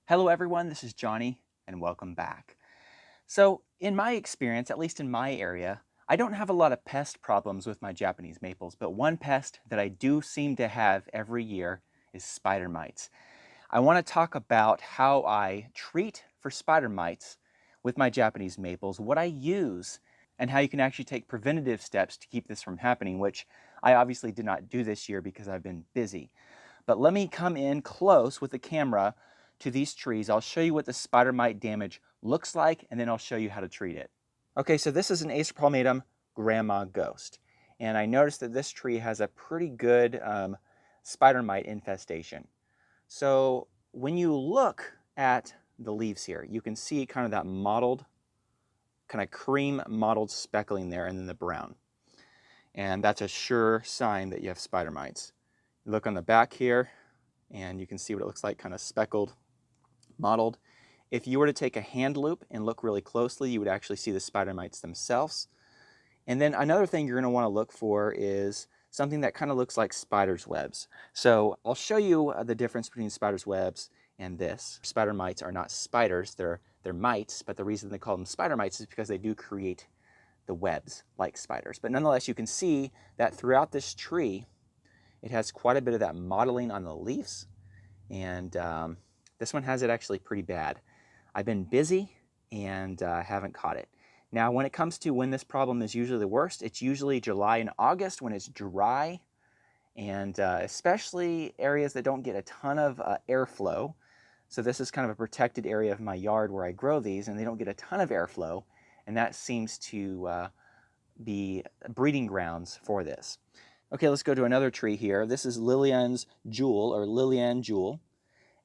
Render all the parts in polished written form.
Hello everyone, this is Johnny and welcome back. So in my experience, at least in my area, I don't have a lot of pest problems with my Japanese maples, but one pest that I do seem to have every year is spider mites. I want to talk about how I treat for spider mites with my Japanese maples, what I use, and how you can actually take preventative steps to keep this from happening, which I obviously did not do this year because I've been busy. But let me come in close with the camera to these trees. I'll show you what the spider mite damage looks like, and then I'll show you how to treat it. Okay, so this is an Acer palmatum grandma ghost. And I noticed that this tree has a pretty good spider mite infestation. So when you look at the leaves here, you can see kind of that mottled, kind of cream mottled speckling there, and then the brown. And that's a sure sign that you have spider mites. You look on the back here, and you can see what it looks like, kind of speckled, mottled. If you were to take a hand loop and look really closely, you would actually see the spider mites themselves. And then another thing you're going to want to look for is something that kind of looks like spider's webs. So I'll show you the difference between spider's webs and this. Spider mites are not spiders, they're mites, but the reason they call them spider mites is because they do create the webs like spiders. But nonetheless, you can see that throughout this tree, it has quite a bit of that mottling on the leaves, and this one has it actually pretty bad. I've been busy and haven't caught it. Now, when it comes to when this problem is usually the worst, it's usually July and August when it's dry, and especially areas that don't get a ton of airflow. So this is kind of a protected area of my yard where I grow these, and they don't get a ton of airflow, and that seems to be breeding grounds for this. Okay, let's go to another tree here. This is Lillian's Jewel, or Lillian Jewel,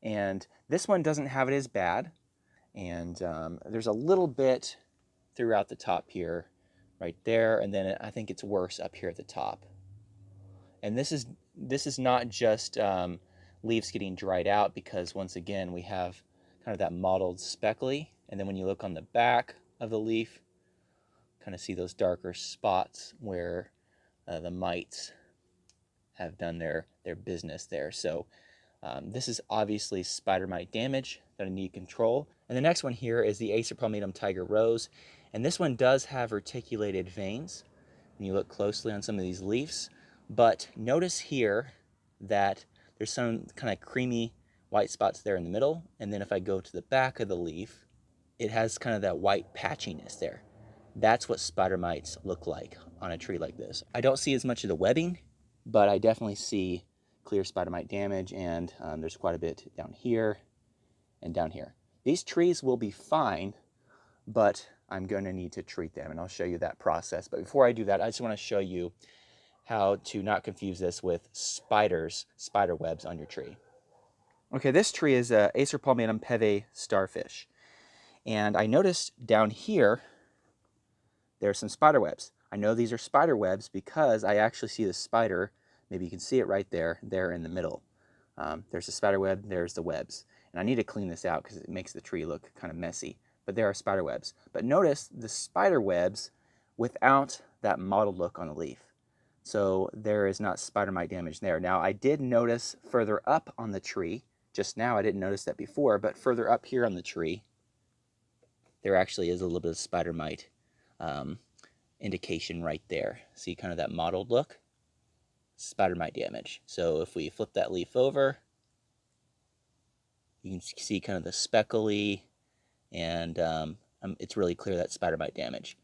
and this one doesn't have it as bad, and there's a little bit throughout the top here, right there, and then I think it's worse up here at the top. And this is not just leaves getting dried out, because once again we have kind of that mottled speckly, and then when you look on the back of the leaf, kind of see those darker spots where the mites have done their business there. So this is obviously spider mite damage that I need to control. And the next one here is the Acer palmatum tiger rose, and this one does have reticulated veins when you look closely on some of these leaves. But notice here that there's some kind of creamy white spots there in the middle, and then if I go to the back of the leaf, it has kind of that white patchiness there. That's what spider mites look like on a tree like this. I don't see as much of the webbing, but I definitely see clear spider mite damage, and there's quite a bit down here and down here. These trees will be fine, but I'm going to need to treat them, and I'll show you that process. But before I do that, I just want to show you how to not confuse this with spider webs on your tree. Okay, this tree is a Acer palmatum peve starfish, and I noticed down here there's some spider webs. I know these are spider webs because I actually see the spider. Maybe you can see it right there in the middle. There's the spider web, there's the webs. And I need to clean this out because it makes the tree look kind of messy. But there are spider webs. But notice the spider webs without that mottled look on the leaf. So there is not spider mite damage there. Now, I did notice further up on the tree, just now, I didn't notice that before, but further up here on the tree, there actually is a little bit of spider mite indication right there. See kind of that mottled look? Spider mite damage. So if we flip that leaf over, you can see kind of the speckly, and it's really clear that spider mite damage.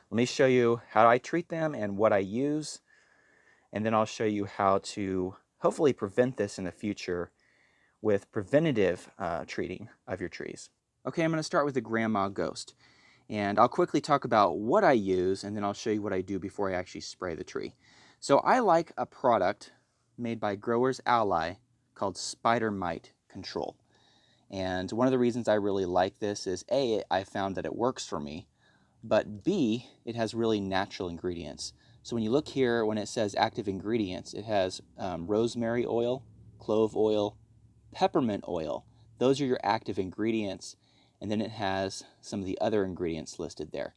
Let me show you how I treat them and what I use, and then I'll show you how to hopefully prevent this in the future with preventative treating of your trees. Okay, I'm going to start with the grandma ghost, and I'll quickly talk about what I use, and then I'll show you what I do before I actually spray the tree. So I like a product made by Growers Ally called Spider Mite Control. And one of the reasons I really like this is A, I found that it works for me, but B, it has really natural ingredients. So when you look here, when it says active ingredients, it has rosemary oil, clove oil, peppermint oil. Those are your active ingredients. And then it has some of the other ingredients listed there.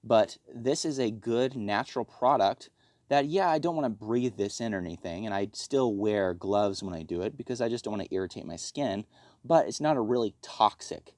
But this is a good natural product that, yeah, I don't want to breathe this in or anything, and I still wear gloves when I do it because I just don't want to irritate my skin. but it's not a really toxic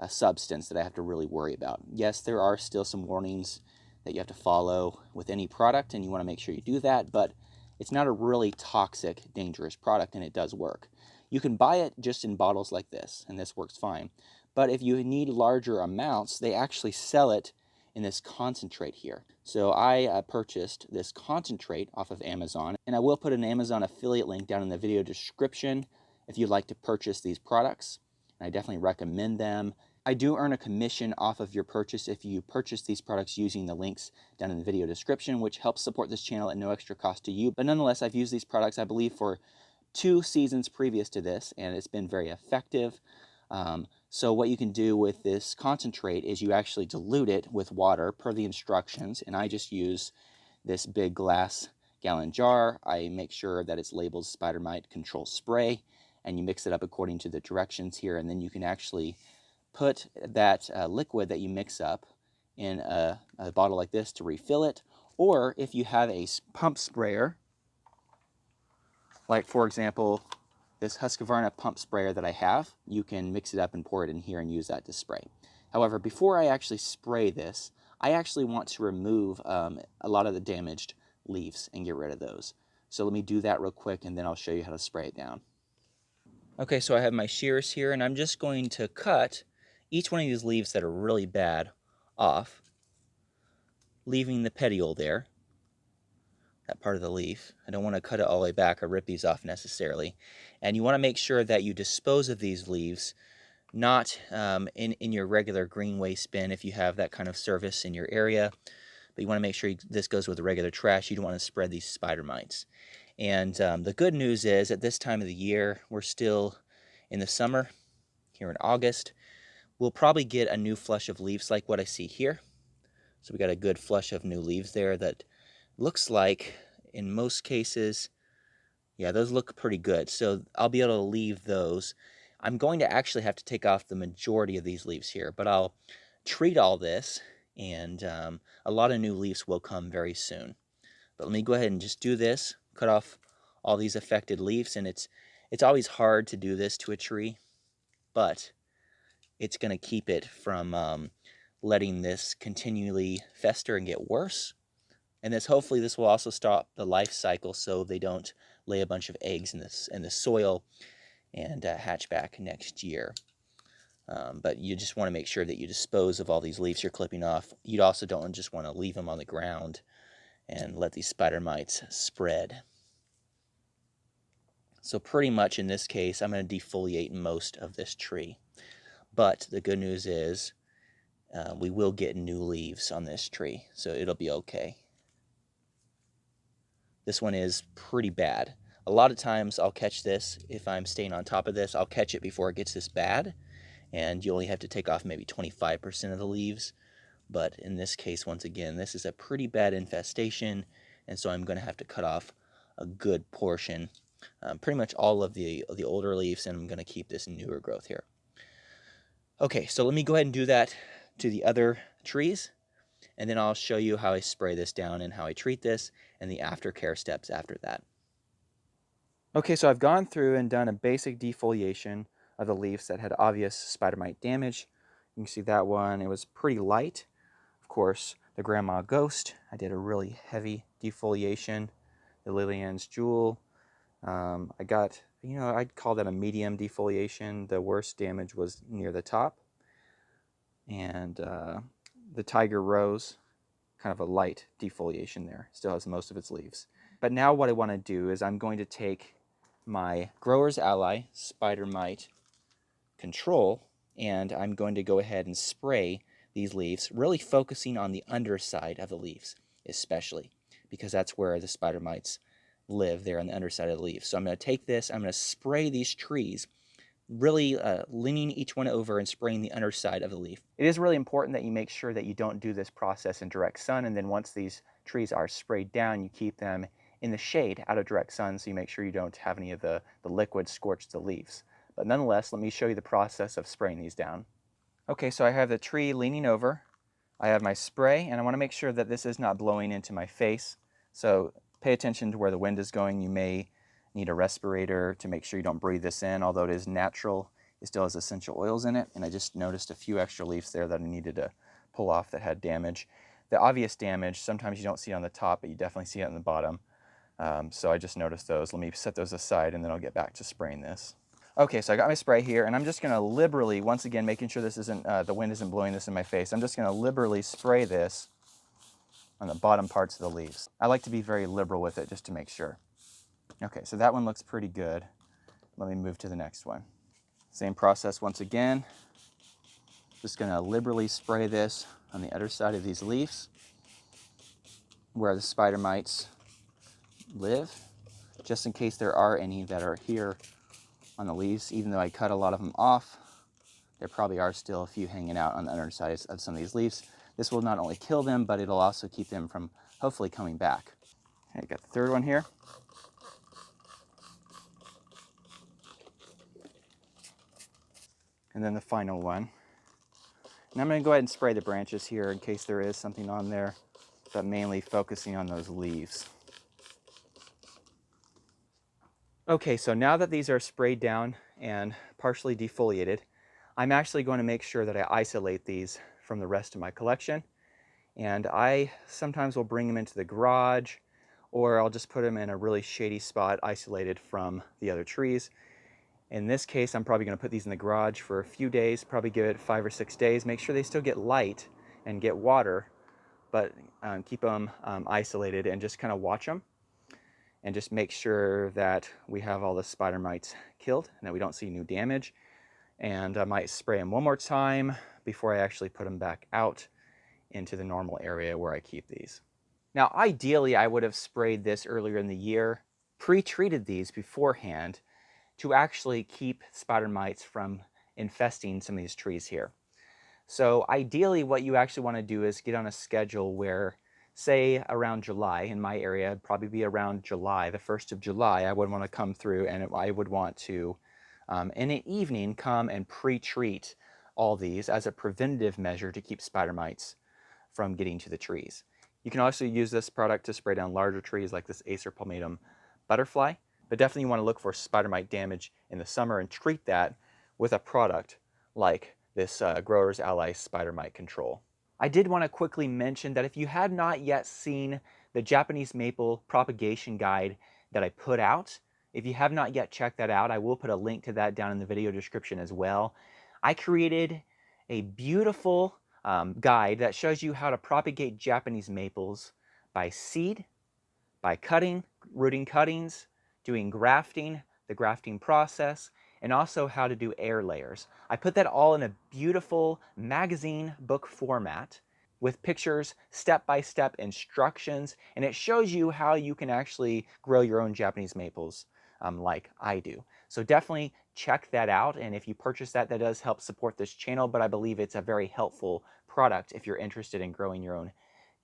substance that I have to really worry about. Yes, there are still some warnings that you have to follow with any product, and you want to make sure you do that, but it's not a really toxic, dangerous product, and it does work. You can buy it just in bottles like this, and this works fine. But if you need larger amounts, they actually sell it in this concentrate here. So I purchased this concentrate off of Amazon, and I will put an Amazon affiliate link down in the video description if you'd like to purchase these products. And I definitely recommend them. I do earn a commission off of your purchase if you purchase these products using the links down in the video description, which helps support this channel at no extra cost to you. But nonetheless, I've used these products, I believe, for 2 seasons previous to this, and it's been very effective. So what you can do with this concentrate is you actually dilute it with water per the instructions, and I just use this big glass gallon jar. I make sure that it's labeled Spider Mite Control Spray, and you mix it up according to the directions here, and then you can actually put that liquid that you mix up in a bottle like this to refill it, or if you have a pump sprayer, like for example this Husqvarna pump sprayer that I have, you can mix it up and pour it in here and use that to spray. However, before I actually spray this, I actually want to remove a lot of the damaged leaves and get rid of those. So let me do that real quick, and then I'll show you how to spray it down. Okay, so I have my shears here, and I'm just going to cut each one of these leaves that are really bad off, leaving the petiole there, that part of the leaf. I don't want to cut it all the way back or rip these off necessarily. And you want to make sure that you dispose of these leaves not in your regular green waste bin if you have that kind of service in your area, but you want to make sure this goes with the regular trash. You don't want to spread these spider mites. And the good news is at this time of the year, we're still in the summer, here in August. We'll probably get a new flush of leaves like what I see here. So we got a good flush of new leaves there that looks like, in most cases, yeah, those look pretty good. So I'll be able to leave those. I'm going to actually have to take off the majority of these leaves here, but I'll treat all this, and a lot of new leaves will come very soon. But let me go ahead and just do this, cut off all these affected leaves, and it's always hard to do this to a tree, but it's going to keep it from letting this continually fester and get worse. And hopefully this will also stop the life cycle so they don't lay a bunch of eggs in the soil and hatch back next year. But you just want to make sure that you dispose of all these leaves you're clipping off. You also don't just want to leave them on the ground and let these spider mites spread. So pretty much in this case, I'm going to defoliate most of this tree. But the good news is we will get new leaves on this tree, so it'll be okay. This one is pretty bad. A lot of times I'll catch this, if I'm staying on top of this, I'll catch it before it gets this bad, and you only have to take off maybe 25% of the leaves. But in this case, once again, this is a pretty bad infestation, and so I'm going to have to cut off a good portion, pretty much all of the older leaves, and I'm going to keep this newer growth here. Okay, so let me go ahead and do that to the other trees, and then I'll show you how I spray this down and how I treat this and the aftercare steps after that. Okay, so I've gone through and done a basic defoliation of the leaves that had obvious spider mite damage. You can see that one, it was pretty light. Of course, the Grandma Ghost, I did a really heavy defoliation. The Lillian's Jewel, I got, I'd call that a medium defoliation. The worst damage was near the top. And the Tiger Rose, kind of a light defoliation there. Still has most of its leaves. But now what I want to do is I'm going to take my Grower's Ally Spider Mite Control, and I'm going to go ahead and spray these leaves, really focusing on the underside of the leaves, especially, because that's where the spider mites live, there on the underside of the leaves. So I'm going to take this, I'm going to spray these trees, really leaning each one over and spraying the underside of the leaf. It is really important that you make sure that you don't do this process in direct sun, and then once these trees are sprayed down, you keep them in the shade out of direct sun, so you make sure you don't have any of the liquid scorch the leaves. But nonetheless, let me show you the process of spraying these down. Okay, so I have the tree leaning over, I have my spray, and I want to make sure that this is not blowing into my face. So pay attention to where the wind is going. You may need a respirator to make sure you don't breathe this in, although it is natural It still has essential oils in it, and I just noticed a few extra leaves there that I needed to pull off that had damage. The obvious damage, sometimes you don't see it on the top, but you definitely see it on the bottom. So I just noticed those. Let me set those aside, and then I'll get back to spraying this. Okay, so I got my spray here, and I'm just going to liberally, once again, making sure this isn't, the wind isn't blowing this in my face, I'm just going to liberally spray this on the bottom parts of the leaves. I like to be very liberal with it just to make sure. Okay, so that one looks pretty good. Let me move to the next one. Same process once again. Just going to liberally spray this on the other side of these leaves where the spider mites live, just in case there are any that are here on the leaves. Even though I cut a lot of them off, there probably are still a few hanging out on the underside of some of these leaves. This will not only kill them, but it'll also keep them from hopefully coming back. Okay, got the third one here. And then the final one. And I'm going to go ahead and spray the branches here in case there is something on there, but mainly focusing on those leaves. Okay, so now that these are sprayed down and partially defoliated, I'm actually going to make sure that I isolate these from the rest of my collection. And I sometimes will bring them into the garage, or I'll just put them in a really shady spot isolated from the other trees. In this case, I'm probably going to put these in the garage for a few days, probably give it 5 or 6 days, make sure they still get light and get water, but keep them isolated and just kind of watch them and just make sure that we have all the spider mites killed and that we don't see new damage. And I might spray them one more time before I actually put them back out into the normal area where I keep these. Now, ideally, I would have sprayed this earlier in the year, pre-treated these beforehand to actually keep spider mites from infesting some of these trees here. So ideally, what you actually want to do is get on a schedule where, say around July, in my area, it'd probably be around July, the 1st of July, I would want to come through and I would want to, in the evening, come and pre-treat all these as a preventative measure to keep spider mites from getting to the trees. You can also use this product to spray down larger trees like this Acer palmatum butterfly, but definitely you want to look for spider mite damage in the summer and treat that with a product like this Growers Ally Spider Mite Control. I did want to quickly mention that if you had not yet seen the Japanese maple propagation guide that I put out, if you have not yet checked that out, I will put a link to that down in the video description as well. I created a beautiful guide that shows you how to propagate Japanese maples by seed, by cutting, rooting cuttings, doing grafting, the grafting process, and also how to do air layers. I put that all in a beautiful magazine book format with pictures, step-by-step instructions, and it shows you how you can actually grow your own Japanese maples like I do. So definitely check that out, and if you purchase that, that does help support this channel, but I believe it's a very helpful product if you're interested in growing your own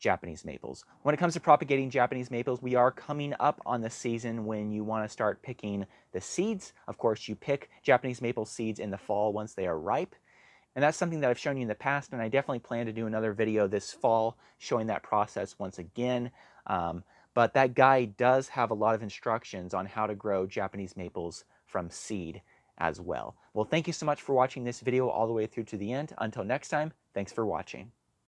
Japanese maples. When it comes to propagating Japanese maples, we are coming up on the season when you want to start picking the seeds. Of course, you pick Japanese maple seeds in the fall once they are ripe. And that's something that I've shown you in the past, and I definitely plan to do another video this fall showing that process once again. But that guide does have a lot of instructions on how to grow Japanese maples from seed as well. Well, thank you so much for watching this video all the way through to the end. Until next time, thanks for watching.